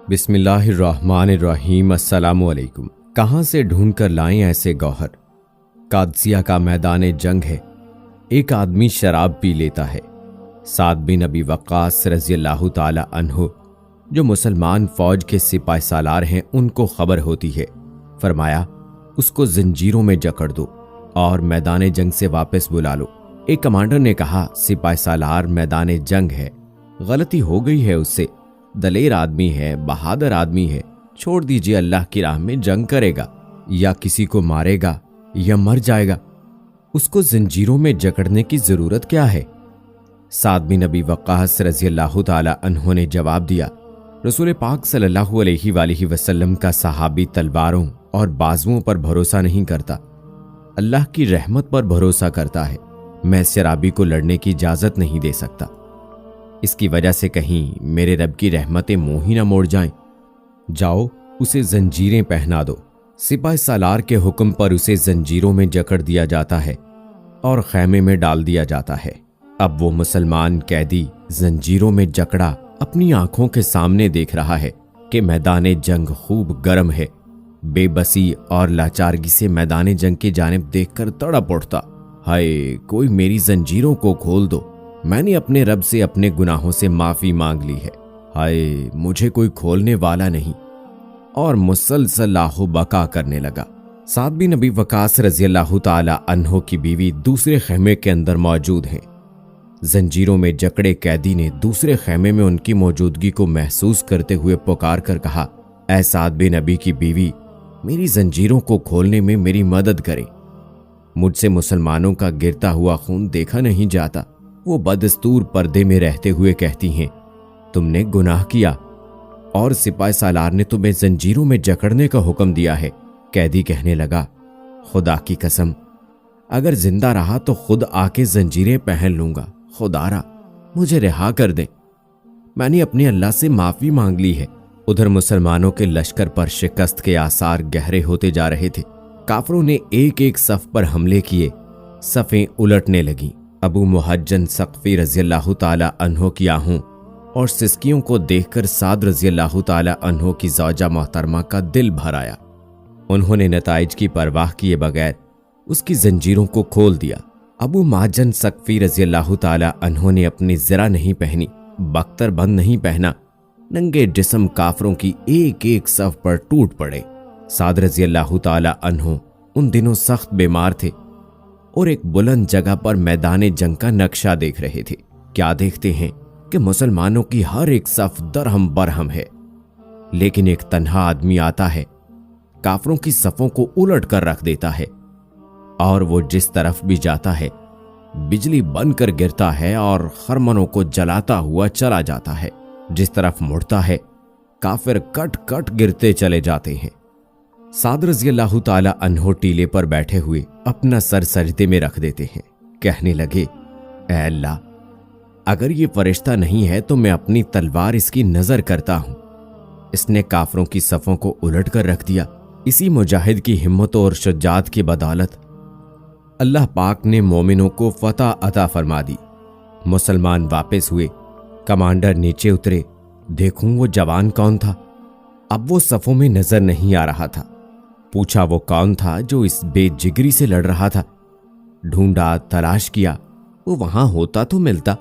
بسم اللہ الرحمن الرحیم۔ السلام علیکم۔ کہاں سے ڈھونڈ کر لائیں ایسے گوہر؟ قادسیہ کا میدان جنگ ہے، ایک آدمی شراب پی لیتا ہے۔ سعد بن ابی وقاص رضی اللہ تعالی عنہ جو مسلمان فوج کے سپاہ سالار ہیں، ان کو خبر ہوتی ہے۔ فرمایا اس کو زنجیروں میں جکڑ دو اور میدان جنگ سے واپس بلا لو۔ ایک کمانڈر نے کہا سپاہ سالار میدان جنگ ہے، غلطی ہو گئی ہے، اس سے دلیر آدمی ہے، بہادر آدمی ہے، چھوڑ دیجئے، اللہ کی راہ میں جنگ کرے گا، یا کسی کو مارے گا یا مر جائے گا، اس کو زنجیروں میں جکڑنے کی ضرورت کیا ہے؟ سعد بن ابی وقاص رضی اللہ تعالی عنہ نے جواب دیا، رسول پاک صلی اللہ علیہ وآلہ وسلم کا صحابی تلواروں اور بازوؤں پر بھروسہ نہیں کرتا، اللہ کی رحمت پر بھروسہ کرتا ہے۔ میں شرابی کو لڑنے کی اجازت نہیں دے سکتا، اس کی وجہ سے کہیں میرے رب کی رحمتیں منہ ہی نہ موڑ جائیں۔ جاؤ اسے زنجیریں پہنا دو۔ سپاہ سالار کے حکم پر اسے زنجیروں میں جکڑ دیا جاتا ہے اور خیمے میں ڈال دیا جاتا ہے۔ اب وہ مسلمان قیدی زنجیروں میں جکڑا اپنی آنکھوں کے سامنے دیکھ رہا ہے کہ میدان جنگ خوب گرم ہے۔ بے بسی اور لاچارگی سے میدان جنگ کی جانب دیکھ کر تڑپ اٹھتا، ہائے کوئی میری زنجیروں کو کھول دو، میں نے اپنے رب سے اپنے گناہوں سے معافی مانگ لی ہے، ہائے مجھے کوئی کھولنے والا نہیں، اور مسلسل آہو بکا کرنے لگا۔ سعد بن ابی وقاص رضی اللہ تعالی عنہ کی بیوی دوسرے خیمے کے اندر موجود ہیں۔ زنجیروں میں جکڑے قیدی نے دوسرے خیمے میں ان کی موجودگی کو محسوس کرتے ہوئے پکار کر کہا، اے سعد بن ابی کی بیوی، میری زنجیروں کو کھولنے میں میری مدد کریں، مجھ سے مسلمانوں کا گرتا ہوا خون دیکھا نہیں جاتا۔ وہ بدستور پردے میں رہتے ہوئے کہتی ہیں، تم نے گناہ کیا اور سپاہ سالار نے تمہیں زنجیروں میں جکڑنے کا حکم دیا ہے۔ قیدی کہنے لگا، خدا کی قسم، اگر زندہ رہا تو خود آ کے زنجیریں پہن لوں گا، خدا را مجھے رہا کر دیں، میں نے اپنے اللہ سے معافی مانگ لی ہے۔ ادھر مسلمانوں کے لشکر پر شکست کے آثار گہرے ہوتے جا رہے تھے۔ کافروں نے ایک ایک صف پر حملے کیے، صفیں الٹنے لگیں۔ ابو محجن ثقفی رضی اللہ تعالی عنہ کی آہوں اور سسکیوں کو دیکھ کر سعد رضی اللہ تعالی عنہ کی زوجہ محترمہ کا دل بھر آیا۔ انہوں نے نتائج کی پرواہ کیے بغیر اس کی زنجیروں کو کھول دیا۔ ابو محجن ثقفی رضی اللہ تعالی عنہ نے اپنی زرہ نہیں پہنی، بختر بند نہیں پہنا، ننگے جسم کافروں کی ایک ایک صف پر ٹوٹ پڑے۔ سعد رضی اللہ تعالی عنہ ان دنوں سخت بیمار تھے اور ایک بلند جگہ پر میدان جنگ کا نقشہ دیکھ رہے تھے۔ کیا دیکھتے ہیں کہ مسلمانوں کی ہر ایک صف درہم برہم ہے، لیکن ایک تنہا آدمی آتا ہے، کافروں کی صفوں کو الٹ کر رکھ دیتا ہے، اور وہ جس طرف بھی جاتا ہے بجلی بن کر گرتا ہے اور خرمنوں کو جلاتا ہوا چلا جاتا ہے۔ جس طرف مڑتا ہے کافر کٹ کٹ گرتے چلے جاتے ہیں۔ سعد رضی اللہ تعالی عنہ ٹیلے پر بیٹھے ہوئے اپنا سر سجدے میں رکھ دیتے ہیں، کہنے لگے، اے اللہ، اگر یہ فرشتہ نہیں ہے تو میں اپنی تلوار اس کی نظر کرتا ہوں، اس نے کافروں کی صفوں کو الٹ کر رکھ دیا۔ اسی مجاہد کی ہمت اور شجاعت کی بدولت اللہ پاک نے مومنوں کو فتح عطا فرما دی۔ مسلمان واپس ہوئے، کمانڈر نیچے اترے، دیکھوں وہ جوان کون تھا؟ اب وہ صفوں میں نظر نہیں آ رہا تھا۔ پوچھا وہ کون تھا جو اس بے جگری سے لڑ رہا تھا؟ ڈھونڈا، تلاش کیا، وہ وہاں ہوتا تو ملتا۔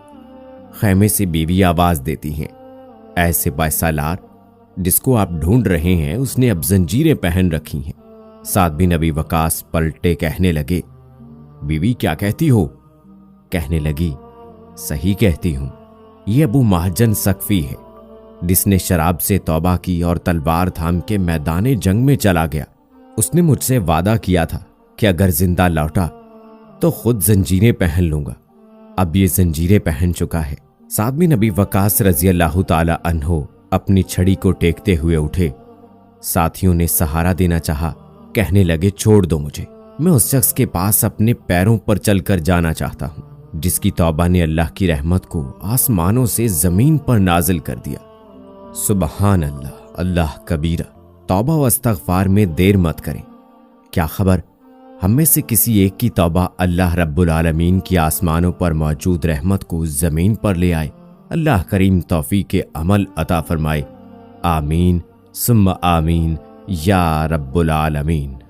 خیمے سے بیوی آواز دیتی ہیں، اے سپاہ سالار، جس کو آپ ڈھونڈ رہے ہیں اس نے اب زنجیریں پہن رکھی ہیں۔ سعد بن ابی وقاص پلٹے، کہنے لگے، بیوی کیا کہتی ہو؟ کہنے لگی، صحیح کہتی ہوں، یہ ابو محجن ثقفی ہے جس نے شراب سے توبہ کی اور تلوار تھام کے میدان جنگ میں چلا گیا۔ اس نے مجھ سے وعدہ کیا تھا کہ اگر زندہ لوٹا تو خود زنجیریں پہن لوں گا، اب یہ زنجیریں پہن چکا ہے۔ سعد بن ابی وقاص رضی اللہ تعالی عنہ اپنی چھڑی کو ٹیکتے ہوئے اٹھے۔ ساتھیوں نے سہارا دینا چاہا، کہنے لگے، چھوڑ دو مجھے، میں اس شخص کے پاس اپنے پیروں پر چل کر جانا چاہتا ہوں جس کی توبہ نے اللہ کی رحمت کو آسمانوں سے زمین پر نازل کر دیا۔ سبحان اللہ، اللہ کبیرہ۔ توبہ و استغفار میں دیر مت کریں، کیا خبر ہم میں سے کسی ایک کی توبہ اللہ رب العالمین کی آسمانوں پر موجود رحمت کو زمین پر لے آئے۔ اللہ کریم توفیق عمل عطا فرمائے۔ آمین ثم آمین یا رب العالمین۔